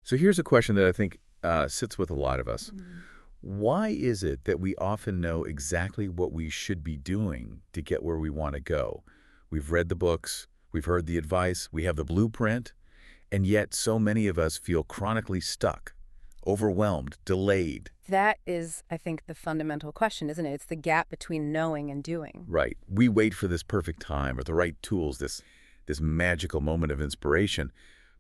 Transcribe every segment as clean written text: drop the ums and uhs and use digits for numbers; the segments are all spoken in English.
So here's a question that I think sits with a lot of us. Why is it that we often know exactly what we should be doing to get where we want to go? We've read the books, we've heard the advice, we have the blueprint, and yet so many of us feel chronically stuck, overwhelmed, delayed. That is, I think, the fundamental question, isn't it? It's the gap between knowing and doing. Right. We wait for this perfect time or the right tools, this magical moment of inspiration.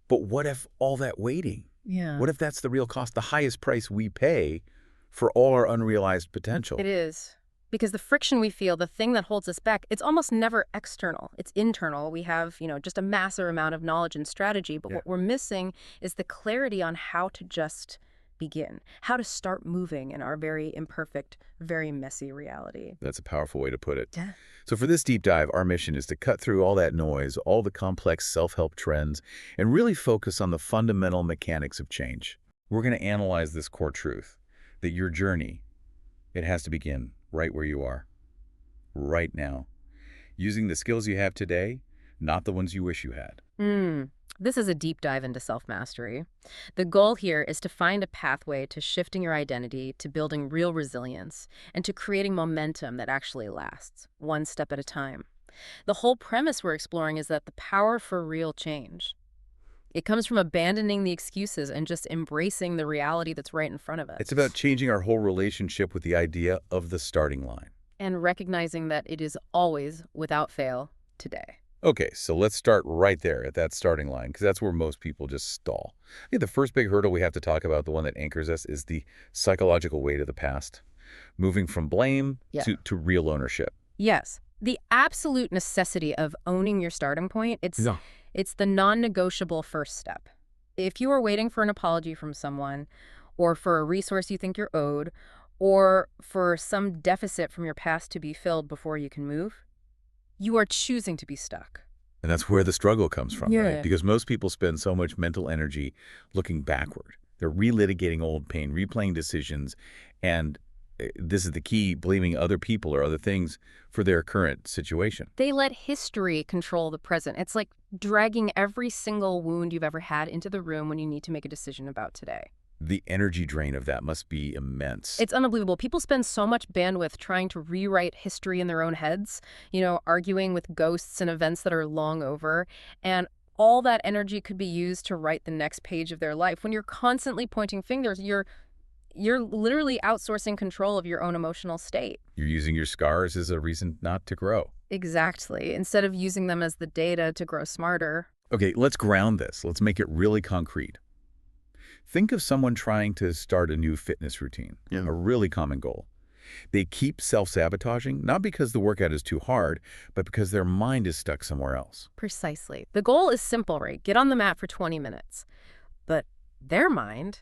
But what if all that waiting? Yeah. What if that's the real cost, the highest price we pay for all our unrealized potential? It is. Because the friction we feel, the thing that holds us back, it's almost never external. It's internal. We have, just a massive amount of knowledge and strategy, but Yeah. what we're missing is the clarity on how to just begin, how to start moving in our very imperfect, very messy reality. That's a powerful way to put it. Yeah. So for this deep dive, our mission is to cut through all that noise, all the complex self-help trends, and really focus on the fundamental mechanics of change. We're going to analyze this core truth, that your journey, it has to begin right where you are, right now, using the skills you have today, not the ones you wish you had. This is a deep dive into self-mastery. The goal here is to find a pathway to shifting your identity, to building real resilience, and to creating momentum that actually lasts, one step at a time. The whole premise we're exploring is that the power for real change, it comes from abandoning the excuses and just embracing the reality that's right in front of us. It's about changing our whole relationship with the idea of the starting line. And recognizing that it is always, without fail, today. Okay, so let's start right there at that starting line, because that's where most people just stall. I think the first big hurdle we have to talk about, the one that anchors us, is the psychological weight of the past. Moving from blame to real ownership. Yes. The absolute necessity of owning your starting point, it's the non-negotiable first step. If you are waiting for an apology from someone, or for a resource you think you're owed, or for some deficit from your past to be filled before you can move, you are choosing to be stuck. And that's where the struggle comes from, right? Because most people spend so much mental energy looking backward. They're relitigating old pain, replaying decisions, and this is the key, blaming other people or other things for their current situation. They let history control the present. It's like dragging every single wound you've ever had into the room when you need to make a decision about today. The energy drain of that must be immense. It's unbelievable. People spend so much bandwidth trying to rewrite history in their own heads, arguing with ghosts and events that are long over. And all that energy could be used to write the next page of their life. When you're constantly pointing fingers, you're literally outsourcing control of your own emotional state. You're using your scars as a reason not to grow. Exactly. Instead of using them as the data to grow smarter. Okay, let's ground this. Let's make it really concrete. Think of someone trying to start a new fitness routine, a really common goal. They keep self-sabotaging, not because the workout is too hard, but because their mind is stuck somewhere else. Precisely. The goal is simple, right? Get on the mat for 20 minutes. But their mind,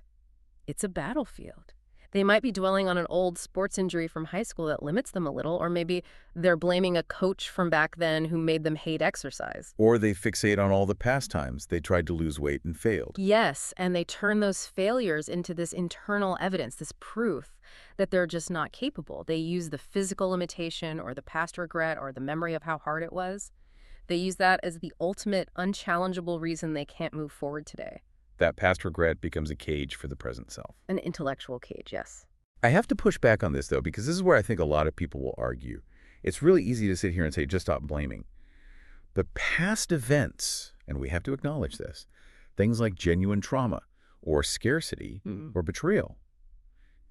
it's a battlefield. They might be dwelling on an old sports injury from high school that limits them a little, or maybe they're blaming a coach from back then who made them hate exercise. Or they fixate on all the past times they tried to lose weight and failed. Yes, and they turn those failures into this internal evidence, this proof that they're just not capable. They use the physical limitation or the past regret or the memory of how hard it was. They use that as the ultimate unchallengeable reason they can't move forward today. That past regret becomes a cage for the present self. An intellectual cage, yes. I have to push back on this, though, because this is where I think a lot of people will argue. It's really easy to sit here and say, just stop blaming. But past events, and we have to acknowledge this, things like genuine trauma or scarcity or betrayal,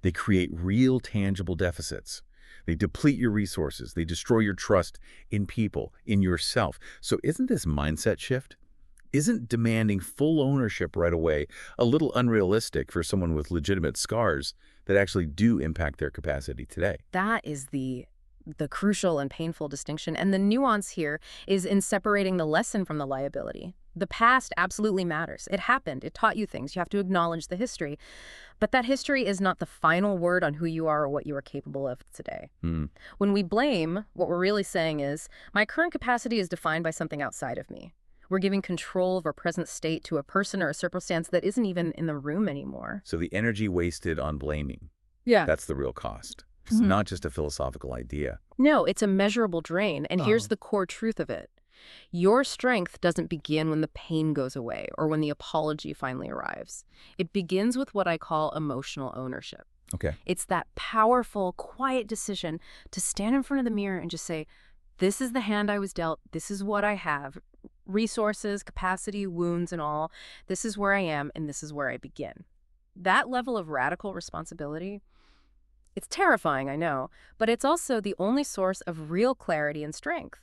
they create real tangible deficits. They deplete your resources. They destroy your trust in people, in yourself. So isn't this mindset shift? Isn't demanding full ownership right away a little unrealistic for someone with legitimate scars that actually do impact their capacity today? That is the crucial and painful distinction. And the nuance here is in separating the lesson from the liability. The past absolutely matters. It happened. It taught you things. You have to acknowledge the history. But that history is not the final word on who you are or what you are capable of today. When we blame, what we're really saying is, my current capacity is defined by something outside of me. We're giving control of our present state to a person or a circumstance that isn't even in the room anymore. So the energy wasted on blaming, Yeah. that's the real cost. It's not just a philosophical idea. No, it's a measurable drain. And here's the core truth of it. Your strength doesn't begin when the pain goes away or when the apology finally arrives. It begins with what I call emotional ownership. Okay. It's that powerful, quiet decision to stand in front of the mirror and just say, this is the hand I was dealt, this is what I have, resources, capacity, wounds, and all. This is where I am, and this is where I begin. That level of radical responsibility, it's terrifying, I know, but it's also the only source of real clarity and strength.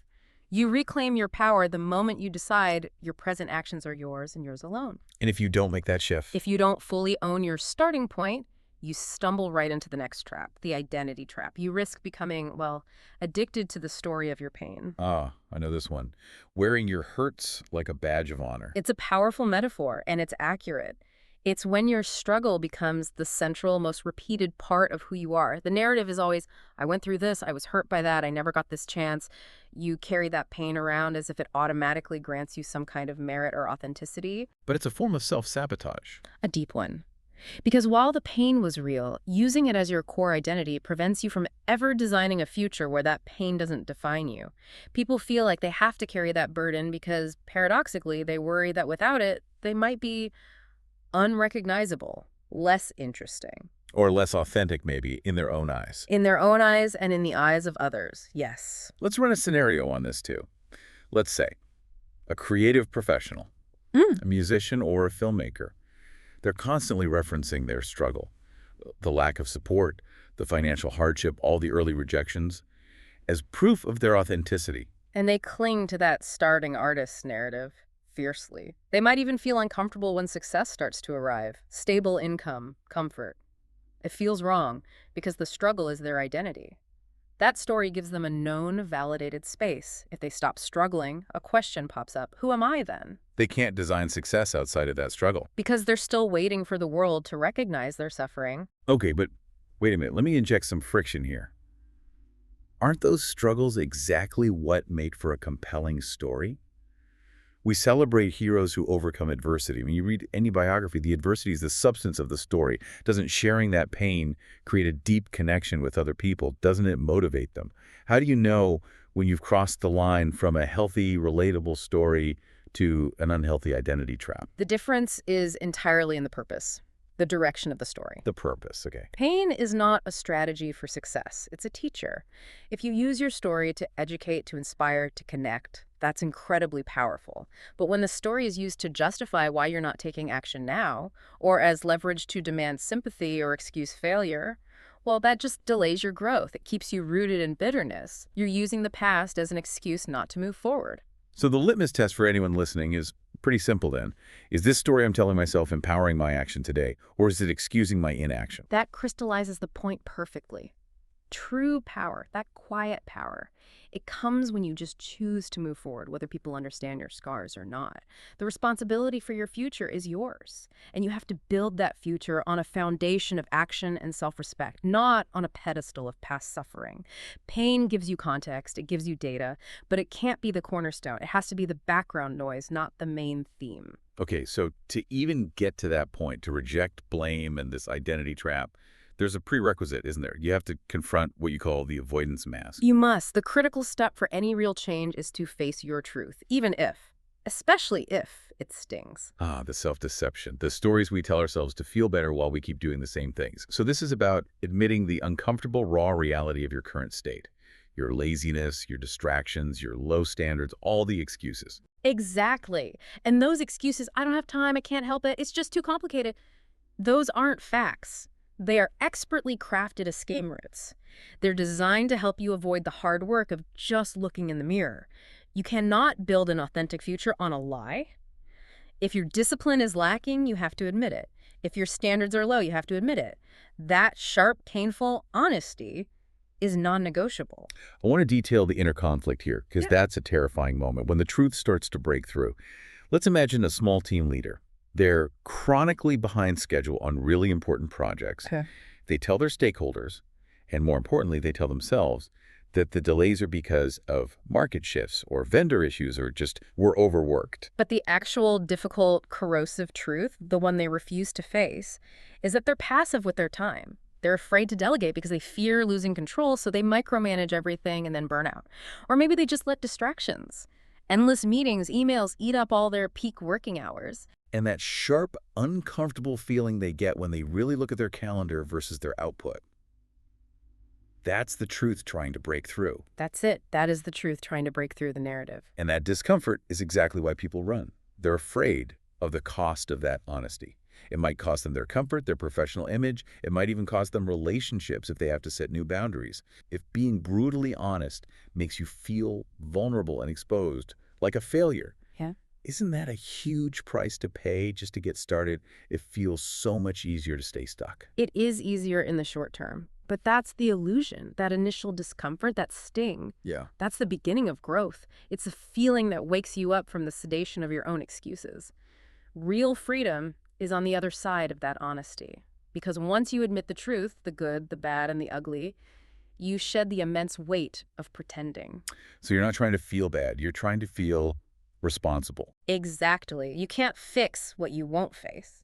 You reclaim your power the moment you decide your present actions are yours and yours alone. And if you don't make that shift? If you don't fully own your starting point, you stumble right into the next trap, the identity trap. You risk becoming, well, addicted to the story of your pain. Ah, I know this one. Wearing your hurts like a badge of honor. It's a powerful metaphor, and it's accurate. It's when your struggle becomes the central, most repeated part of who you are. The narrative is always, I went through this, I was hurt by that, I never got this chance. You carry that pain around as if it automatically grants you some kind of merit or authenticity. But it's a form of self-sabotage. A deep one. Because while the pain was real, using it as your core identity prevents you from ever designing a future where that pain doesn't define you. People feel like they have to carry that burden because, paradoxically, they worry that without it, they might be unrecognizable, less interesting. Or less authentic, maybe, in their own eyes. In their own eyes and in the eyes of others, yes. Let's run a scenario on this, too. Let's say a creative professional, a musician or a filmmaker. They're constantly referencing their struggle, the lack of support, the financial hardship, all the early rejections, as proof of their authenticity. And they cling to that starting artist narrative fiercely. They might even feel uncomfortable when success starts to arrive. Stable income, comfort. It feels wrong because the struggle is their identity. That story gives them a known, validated space. If they stop struggling, a question pops up. Who am I then? They can't design success outside of that struggle. Because they're still waiting for the world to recognize their suffering. Okay, but wait a minute. Let me inject some friction here. Aren't those struggles exactly what make for a compelling story? We celebrate heroes who overcome adversity. When you read any biography, the adversity is the substance of the story. Doesn't sharing that pain create a deep connection with other people? Doesn't it motivate them? How do you know when you've crossed the line from a healthy, relatable story to an unhealthy identity trap? The difference is entirely in the purpose, the direction of the story. The purpose, okay. Pain is not a strategy for success. It's a teacher. If you use your story to educate, to inspire, to connect, that's incredibly powerful. But when the story is used to justify why you're not taking action now, or as leverage to demand sympathy or excuse failure, well, that just delays your growth. It keeps you rooted in bitterness. You're using the past as an excuse not to move forward. So the litmus test for anyone listening is pretty simple then. Is this story I'm telling myself empowering my action today, or is it excusing my inaction? That crystallizes the point perfectly. True power, that quiet power, it comes when you just choose to move forward, whether people understand your scars or not. The responsibility for your future is yours, and you have to build that future on a foundation of action and self-respect, not on a pedestal of past suffering. Pain gives you context, it gives you data, but it can't be the cornerstone. It has to be the background noise, not the main theme. Okay, so to even get to that point, to reject blame and this identity trap, there's a prerequisite, isn't there? You have to confront what you call the avoidance mask. You must. The critical step for any real change is to face your truth, even if, especially if, it stings. Ah, the self-deception, the stories we tell ourselves to feel better while we keep doing the same things. So this is about admitting the uncomfortable, raw reality of your current state. Your laziness, your distractions, your low standards, all the excuses. Exactly. And those excuses, I don't have time, I can't help it, it's just too complicated, those aren't facts. They are expertly crafted escape routes. They're designed to help you avoid the hard work of just looking in the mirror. You cannot build an authentic future on a lie. If your discipline is lacking, you have to admit it. If your standards are low, you have to admit it. That sharp, painful honesty is non-negotiable. I want to detail the inner conflict here, because that's a terrifying moment when the truth starts to break through. Let's imagine a small team leader. They're chronically behind schedule on really important projects. Okay. They tell their stakeholders, and more importantly, they tell themselves that the delays are because of market shifts or vendor issues or just we're overworked. But the actual difficult, corrosive truth, the one they refuse to face, is that they're passive with their time. They're afraid to delegate because they fear losing control, so they micromanage everything and then burn out. Or maybe they just let distractions Endless meetings, emails eat up all their peak working hours. And that sharp, uncomfortable feeling they get when they really look at their calendar versus their output. That's the truth trying to break through. That's it. That is the truth trying to break through the narrative. And that discomfort is exactly why people run. They're afraid of the cost of that honesty. It might cost them their comfort, their professional image. It might even cost them relationships if they have to set new boundaries. If being brutally honest makes you feel vulnerable and exposed, like a failure, Yeah. isn't that a huge price to pay just to get started? It feels so much easier to stay stuck. It is easier in the short term, but that's the illusion, that initial discomfort, that sting. Yeah. That's the beginning of growth. It's a feeling that wakes you up from the sedation of your own excuses. Real freedom is on the other side of that honesty. Because once you admit the truth, the good, the bad, and the ugly, you shed the immense weight of pretending. So you're not trying to feel bad. You're trying to feel responsible. Exactly. You can't fix what you won't face.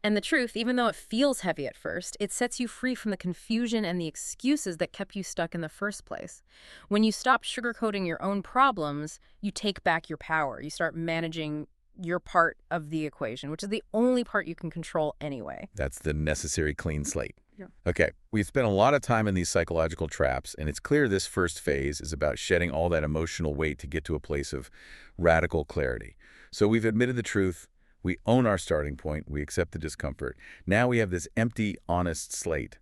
And the truth, even though it feels heavy at first, it sets you free from the confusion and the excuses that kept you stuck in the first place. When you stop sugarcoating your own problems, you take back your power. You start managing your part of the equation, which is the only part you can control anyway. That's the necessary clean slate. Yeah. Okay, we've spent a lot of time in these psychological traps, and it's clear this first phase is about shedding all that emotional weight to get to a place of radical clarity. So we've admitted the truth, we own our starting point, we accept the discomfort. Now we have this empty, honest slate.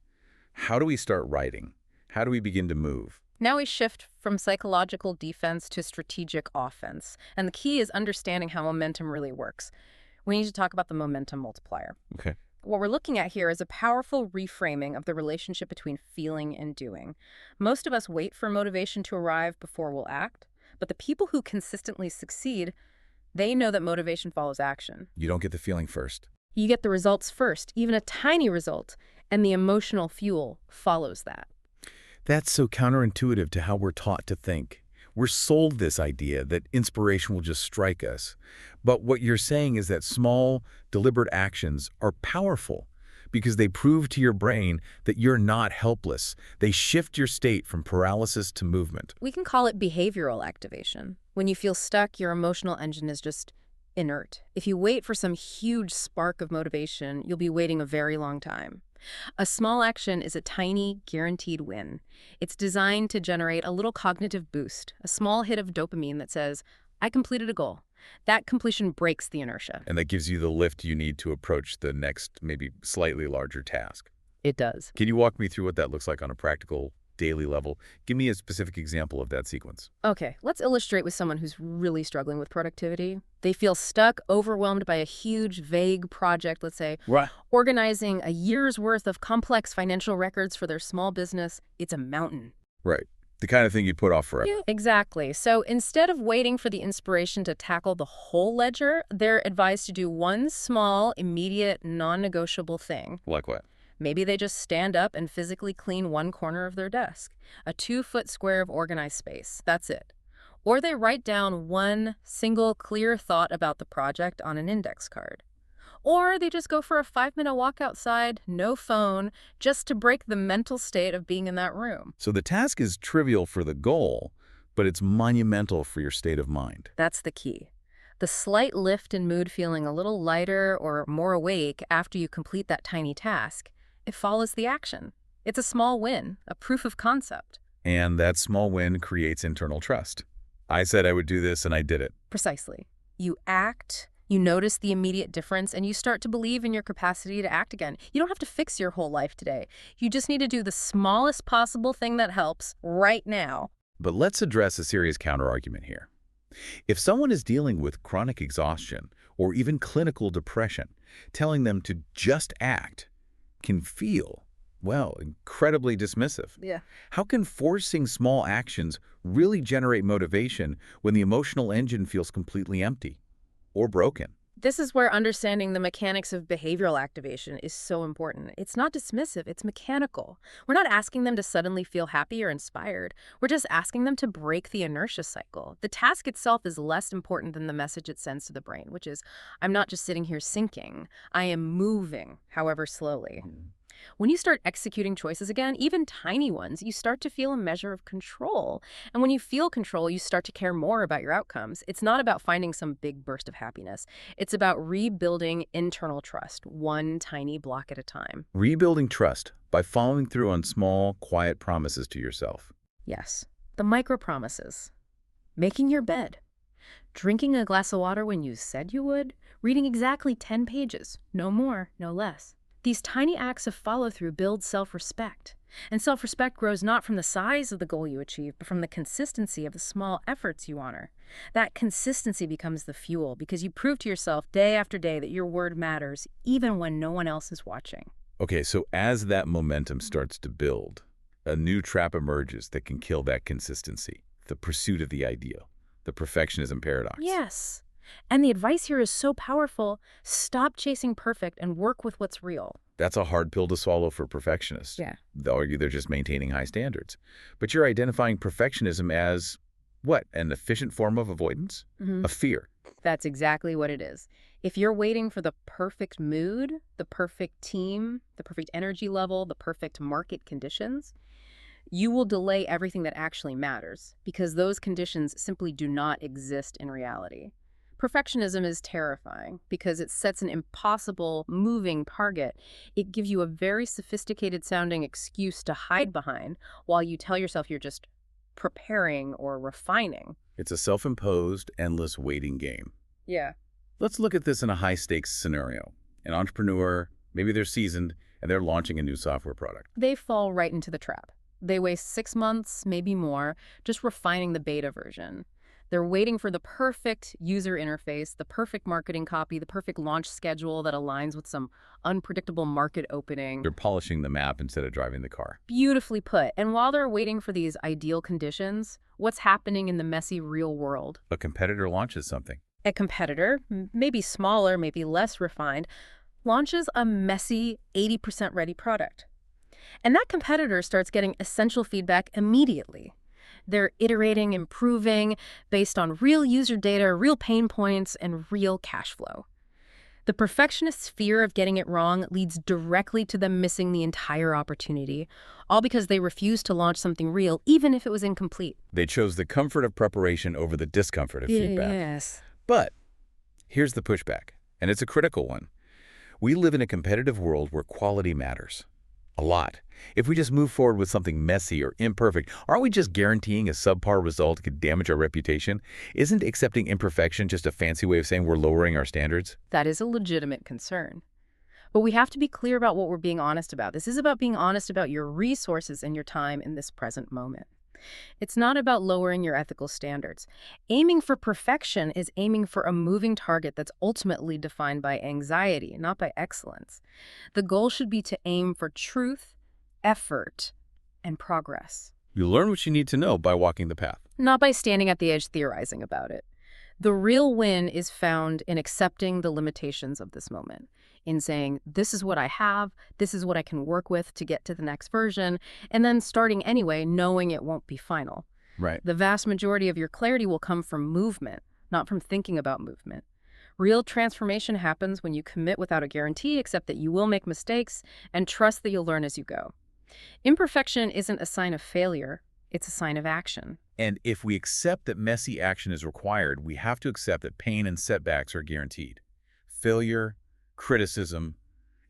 How do we start writing? How do we begin to move? Now we shift from psychological defense to strategic offense. And the key is understanding how momentum really works. We need to talk about the momentum multiplier. Okay. What we're looking at here is a powerful reframing of the relationship between feeling and doing. Most of us wait for motivation to arrive before we'll act, but the people who consistently succeed, they know that motivation follows action. You don't get the feeling first. You get the results first, even a tiny result, and the emotional fuel follows that. That's so counterintuitive to how we're taught to think. We're sold this idea that inspiration will just strike us. But what you're saying is that small, deliberate actions are powerful because they prove to your brain that you're not helpless. They shift your state from paralysis to movement. We can call it behavioral activation. When you feel stuck, your emotional engine is just inert. If you wait for some huge spark of motivation, you'll be waiting a very long time. A small action is a tiny, guaranteed win. It's designed to generate a little cognitive boost, a small hit of dopamine that says, I completed a goal. That completion breaks the inertia. And that gives you the lift you need to approach the next, maybe slightly larger task. It does. Can you walk me through what that looks like on a practical, daily level? Give me a specific example of that sequence. Okay, let's illustrate with someone who's really struggling with productivity. They feel stuck, overwhelmed by a huge, vague project, let's say, Right. organizing a year's worth of complex financial records for their small business. It's a mountain. Right. The kind of thing you'd put off forever. Yeah, exactly. So instead of waiting for the inspiration to tackle the whole ledger, they're advised to do one small, immediate, non-negotiable thing. Like what? Maybe they just stand up and physically clean one corner of their desk, a 2-foot square of organized space. That's it. Or they write down one single clear thought about the project on an index card. Or they just go for a 5-minute walk outside, no phone, just to break the mental state of being in that room. So the task is trivial for the goal, but it's monumental for your state of mind. That's the key. The slight lift in mood, feeling a little lighter or more awake after you complete that tiny task, it follows the action. It's a small win, a proof of concept. And that small win creates internal trust. I said I would do this, and I did it. Precisely. You act, you notice the immediate difference, and you start to believe in your capacity to act again. You don't have to fix your whole life today. You just need to do the smallest possible thing that helps right now. But let's address a serious counterargument here. If someone is dealing with chronic exhaustion or even clinical depression, telling them to just act can feel, well, incredibly dismissive. Yeah. How can forcing small actions really generate motivation when the emotional engine feels completely empty or broken? This is where understanding the mechanics of behavioral activation is so important. It's not dismissive, it's mechanical. We're not asking them to suddenly feel happy or inspired. We're just asking them to break the inertia cycle. The task itself is less important than the message it sends to the brain, which is, I'm not just sitting here sinking, I am moving, however slowly. When you start executing choices again, even tiny ones, you start to feel a measure of control. And when you feel control, you start to care more about your outcomes. It's not about finding some big burst of happiness. It's about rebuilding internal trust, one tiny block at a time. Rebuilding trust by following through on small, quiet promises to yourself. Yes, the micro promises. Making your bed. Drinking a glass of water when you said you would. Reading exactly 10 pages. No more, no less. These tiny acts of follow-through build self-respect. And self-respect grows not from the size of the goal you achieve, but from the consistency of the small efforts you honor. That consistency becomes the fuel because you prove to yourself day after day that your word matters, even when no one else is watching. Okay, so as that momentum starts to build, a new trap emerges that can kill that consistency, the pursuit of the ideal, the perfectionism paradox. Yes. And the advice here is so powerful. Stop chasing perfect and work with what's real. That's a hard pill to swallow for perfectionists. Yeah. They'll argue they're just maintaining high standards. But you're identifying perfectionism as, what, an efficient form of avoidance? A fear. That's exactly what it is. If you're waiting for the perfect mood, the perfect team, the perfect energy level, the perfect market conditions, you will delay everything that actually matters because those conditions simply do not exist in reality. Perfectionism is terrifying because it sets an impossible, moving target. It gives you a very sophisticated-sounding excuse to hide behind while you tell yourself you're just preparing or refining. It's a self-imposed, endless waiting game. Yeah. Let's look at this in a high-stakes scenario. An entrepreneur, maybe they're seasoned, and they're launching a new software product. They fall right into the trap. They waste 6 months, maybe more, just refining the beta version. They're waiting for the perfect user interface, the perfect marketing copy, the perfect launch schedule that aligns with some unpredictable market opening. They're polishing the map instead of driving the car. Beautifully put. And while they're waiting for these ideal conditions, what's happening in the messy real world? A competitor launches something. A competitor, maybe smaller, maybe less refined, launches a messy 80% ready product. And that competitor starts getting essential feedback immediately. They're iterating, improving, based on real user data, real pain points, and real cash flow. The perfectionist's fear of getting it wrong leads directly to them missing the entire opportunity, all because they refused to launch something real, even if it was incomplete. They chose the comfort of preparation over the discomfort of feedback. Yes. But here's the pushback, and it's a critical one. We live in a competitive world where quality matters. A lot. If we just move forward with something messy or imperfect, aren't we just guaranteeing a subpar result could damage our reputation? Isn't accepting imperfection just a fancy way of saying we're lowering our standards? That is a legitimate concern. But we have to be clear about what we're being honest about. This is about being honest about your resources and your time in this present moment. It's not about lowering your ethical standards. Aiming for perfection is aiming for a moving target that's ultimately defined by anxiety, not by excellence. The goal should be to aim for truth, effort, and progress. You learn what you need to know by walking the path. Not by standing at the edge theorizing about it. The real win is found in accepting the limitations of this moment, in saying, this is what I have, this is what I can work with to get to the next version, and then starting anyway, knowing it won't be final. Right. The vast majority of your clarity will come from movement, not from thinking about movement. Real transformation happens when you commit without a guarantee, accept that you will make mistakes, and trust that you'll learn as you go. Imperfection isn't a sign of failure, it's a sign of action. And if we accept that messy action is required, we have to accept that pain and setbacks are guaranteed. Failure, criticism,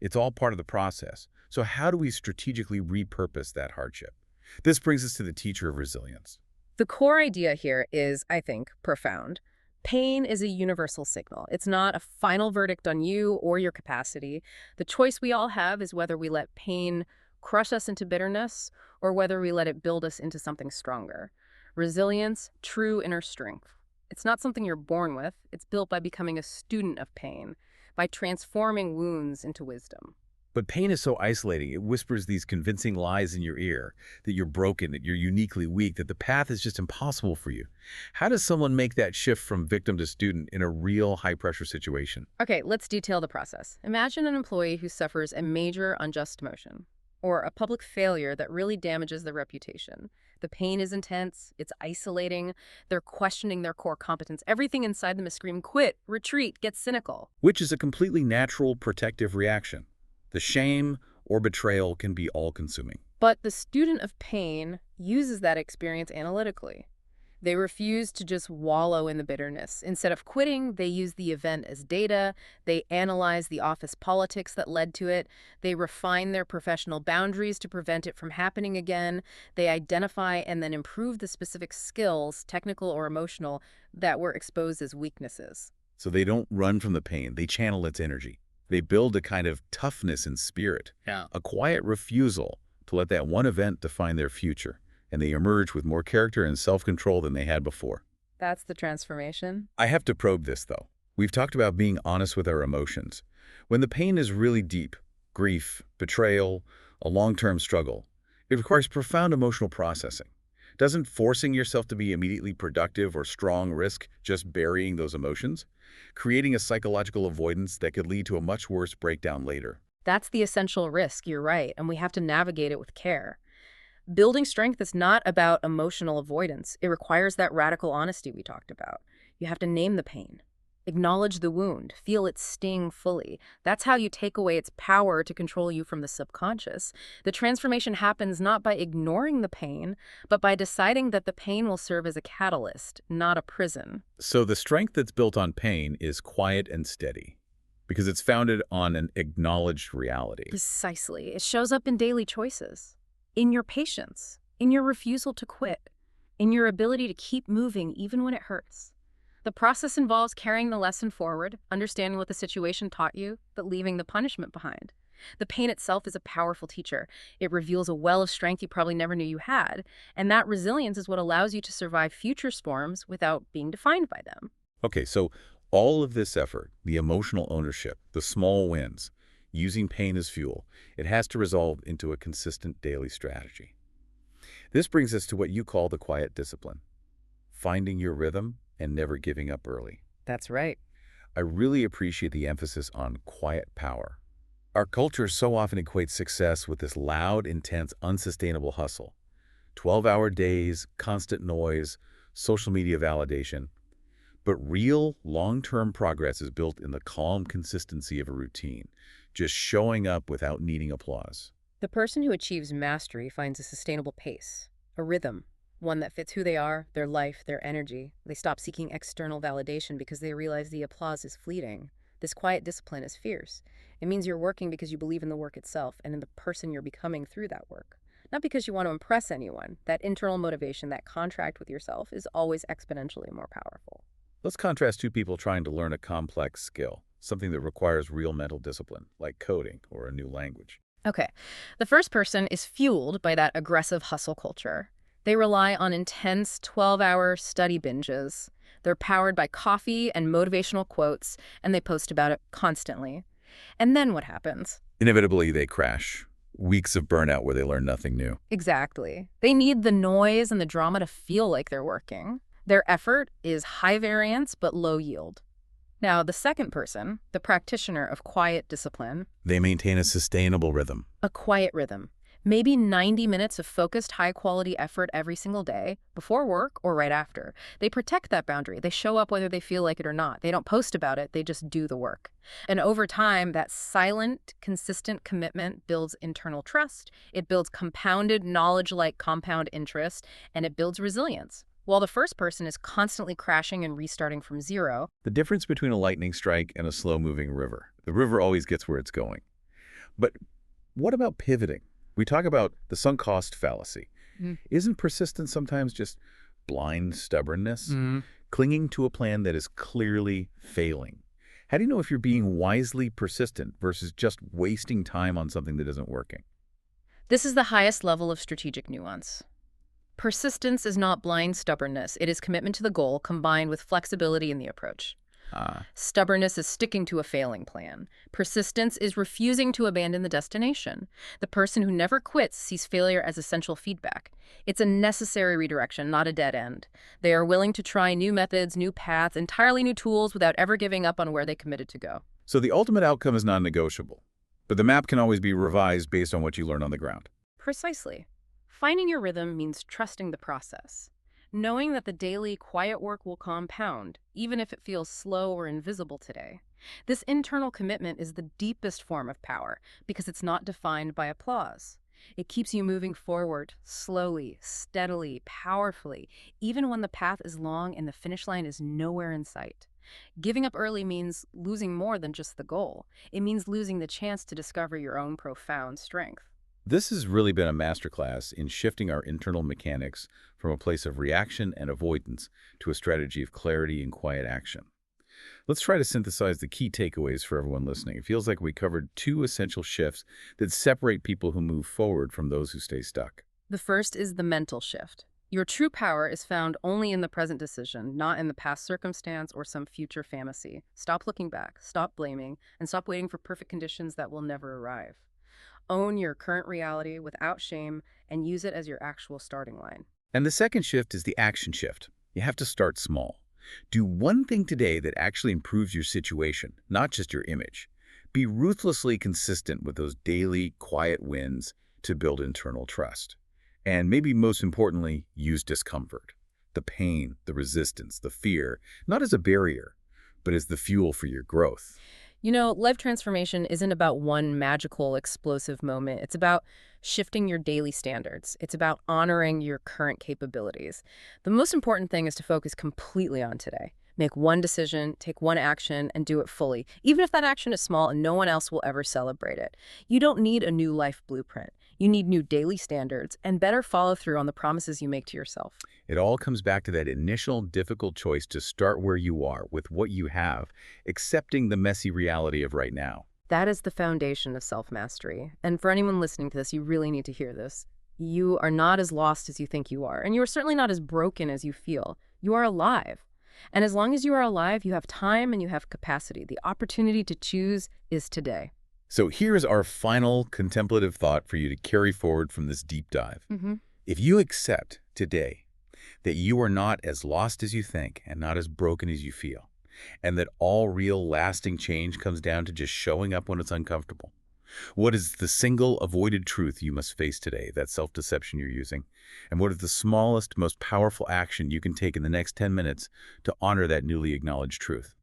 it's all part of the process. So how do we strategically repurpose that hardship? This brings us to the teacher of resilience. The core idea here is, I think, profound. Pain is a universal signal. It's not a final verdict on you or your capacity. The choice we all have is whether we let pain crush us into bitterness or whether we let it build us into something stronger. Resilience, true inner strength. It's not something you're born with. It's built by becoming a student of pain, by transforming wounds into wisdom. But pain is so isolating. It whispers these convincing lies in your ear, that you're broken, that you're uniquely weak, that the path is just impossible for you. How does someone make that shift from victim to student in a real high-pressure situation? Okay, let's detail the process. Imagine an employee who suffers a major unjust demotion, or a public failure that really damages their reputation. The pain is intense, it's isolating, they're questioning their core competence. Everything inside them is screaming, quit, retreat, get cynical. Which is a completely natural protective reaction. The shame, or betrayal can be all-consuming. But the student of pain uses that experience analytically. They refuse to just wallow in the bitterness. Instead of quitting, they use the event as data. They analyze the office politics that led to it. They refine their professional boundaries to prevent it from happening again. They identify and then improve the specific skills, technical or emotional, that were exposed as weaknesses. So they don't run from the pain, they channel its energy. They build a kind of toughness in spirit, Yeah. a quiet refusal to let that one event define their future, and they emerge with more character and self-control than they had before. That's the transformation. I have to probe this, though. We've talked about being honest with our emotions. When the pain is really deep, grief, betrayal, a long-term struggle, it requires profound emotional processing. Doesn't forcing yourself to be immediately productive or strong risk just burying those emotions, creating a psychological avoidance that could lead to a much worse breakdown later? That's the essential risk, you're right, and we have to navigate it with care. Building strength is not about emotional avoidance. It requires that radical honesty we talked about. You have to name the pain, acknowledge the wound, feel its sting fully. That's how you take away its power to control you from the subconscious. The transformation happens not by ignoring the pain, but by deciding that the pain will serve as a catalyst, not a prison. So the strength that's built on pain is quiet and steady, because it's founded on an acknowledged reality. Precisely. It shows up in daily choices, in your patience, in your refusal to quit, in your ability to keep moving even when it hurts. The process involves carrying the lesson forward, understanding what the situation taught you, but leaving the punishment behind. The pain itself is a powerful teacher. It reveals a well of strength you probably never knew you had, and that resilience is what allows you to survive future storms without being defined by them. Okay, so all of this effort, the emotional ownership, the small wins, using pain as fuel, it has to resolve into a consistent daily strategy. This brings us to what you call the quiet discipline, finding your rhythm and never giving up early. That's right. I really appreciate the emphasis on quiet power. Our culture so often equates success with this loud, intense, unsustainable hustle. 12-hour days, constant noise, social media validation. But real, long-term progress is built in the calm consistency of a routine, just showing up without needing applause. The person who achieves mastery finds a sustainable pace, a rhythm, one that fits who they are, their life, their energy. They stop seeking external validation because they realize the applause is fleeting. This quiet discipline is fierce. It means you're working because you believe in the work itself and in the person you're becoming through that work. Not because you want to impress anyone. That internal motivation, that contract with yourself, is always exponentially more powerful. Let's contrast two people trying to learn a complex skill, something that requires real mental discipline, like coding or a new language. Okay, the first person is fueled by that aggressive hustle culture. They rely on intense 12-hour study binges. They're powered by coffee and motivational quotes, and they post about it constantly. And then what happens? Inevitably, they crash. Weeks of burnout where they learn nothing new. Exactly. They need the noise and the drama to feel like they're working. Their effort is high variance but low yield. Now, the second person, the practitioner of quiet discipline, They maintain a sustainable rhythm. a quiet rhythm. Maybe 90 minutes of focused, high-quality effort every single day, before work or right after. They protect that boundary. They show up whether they feel like it or not. They don't post about it. They just do the work. And over time, that silent, consistent commitment builds internal trust. It builds compounded knowledge like compound interest, and it builds resilience. While the first person is constantly crashing and restarting from zero, The difference between a lightning strike and a slow-moving river. The river always gets where it's going. But what about pivoting? We talk about the sunk cost fallacy. Mm. Isn't persistence sometimes just blind stubbornness? Clinging to a plan that is clearly failing? How do you know if you're being wisely persistent versus just wasting time on something that isn't working? this is the highest level of strategic nuance. Persistence is not blind stubbornness. It is commitment to the goal combined with flexibility in the approach. Stubbornness is sticking to a failing plan. Persistence is refusing to abandon the destination. The person who never quits sees failure as essential feedback. It's a necessary redirection, not a dead end. They are willing to try new methods, new paths, entirely new tools without ever giving up on where they committed to go. So the ultimate outcome is non-negotiable, but the map can always be revised based on what you learn on the ground. Precisely. Finding your rhythm means trusting the process. Knowing that the daily quiet work will compound, even if it feels slow or invisible today. This internal commitment is the deepest form of power because it's not defined by applause. It keeps you moving forward, slowly, steadily, powerfully, even when the path is long and the finish line is nowhere in sight. Giving up early means losing more than just the goal. It means losing the chance to discover your own profound strength. This has really been a masterclass in shifting our internal mechanics from a place of reaction and avoidance to a strategy of clarity and quiet action. Let's try to synthesize the key takeaways for everyone listening. It feels like we covered two essential shifts that separate people who move forward from those who stay stuck. The first is the mental shift. Your true power is found only in the present decision, not in the past circumstance or some future fantasy. Stop looking back, stop blaming, and stop waiting for perfect conditions that will never arrive. Own your current reality without shame and use it as your actual starting line. And the second shift is the action shift. You have to start small. Do one thing today that actually improves your situation, not just your image. Be ruthlessly consistent with those daily, quiet wins to build internal trust. And maybe most importantly, use discomfort. The pain, the resistance, the fear, not as a barrier, but as the fuel for your growth. You know, life transformation isn't about one magical, explosive moment. It's about shifting your daily standards. It's about honoring your current capabilities. The most important thing is to focus completely on today. Make one decision, take one action, and do it fully, even if that action is small and no one else will ever celebrate it. You don't need a new life blueprint. You need new daily standards and better follow through on the promises you make to yourself. It all comes back to that initial difficult choice to start where you are with what you have, accepting the messy reality of right now. That is the foundation of self-mastery. And for anyone listening to this, you really need to hear this. You are not as lost as you think you are, and you are certainly not as broken as you feel. You are alive. And as long as you are alive, you have time and you have capacity. The opportunity to choose is today. So here's our final contemplative thought for you to carry forward from this deep dive. If you accept today that you are not as lost as you think and not as broken as you feel, and that all real lasting change comes down to just showing up when it's uncomfortable, what is the single avoided truth you must face today, that self-deception you're using? And what is the smallest, most powerful action you can take in the next 10 minutes to honor that newly acknowledged truth?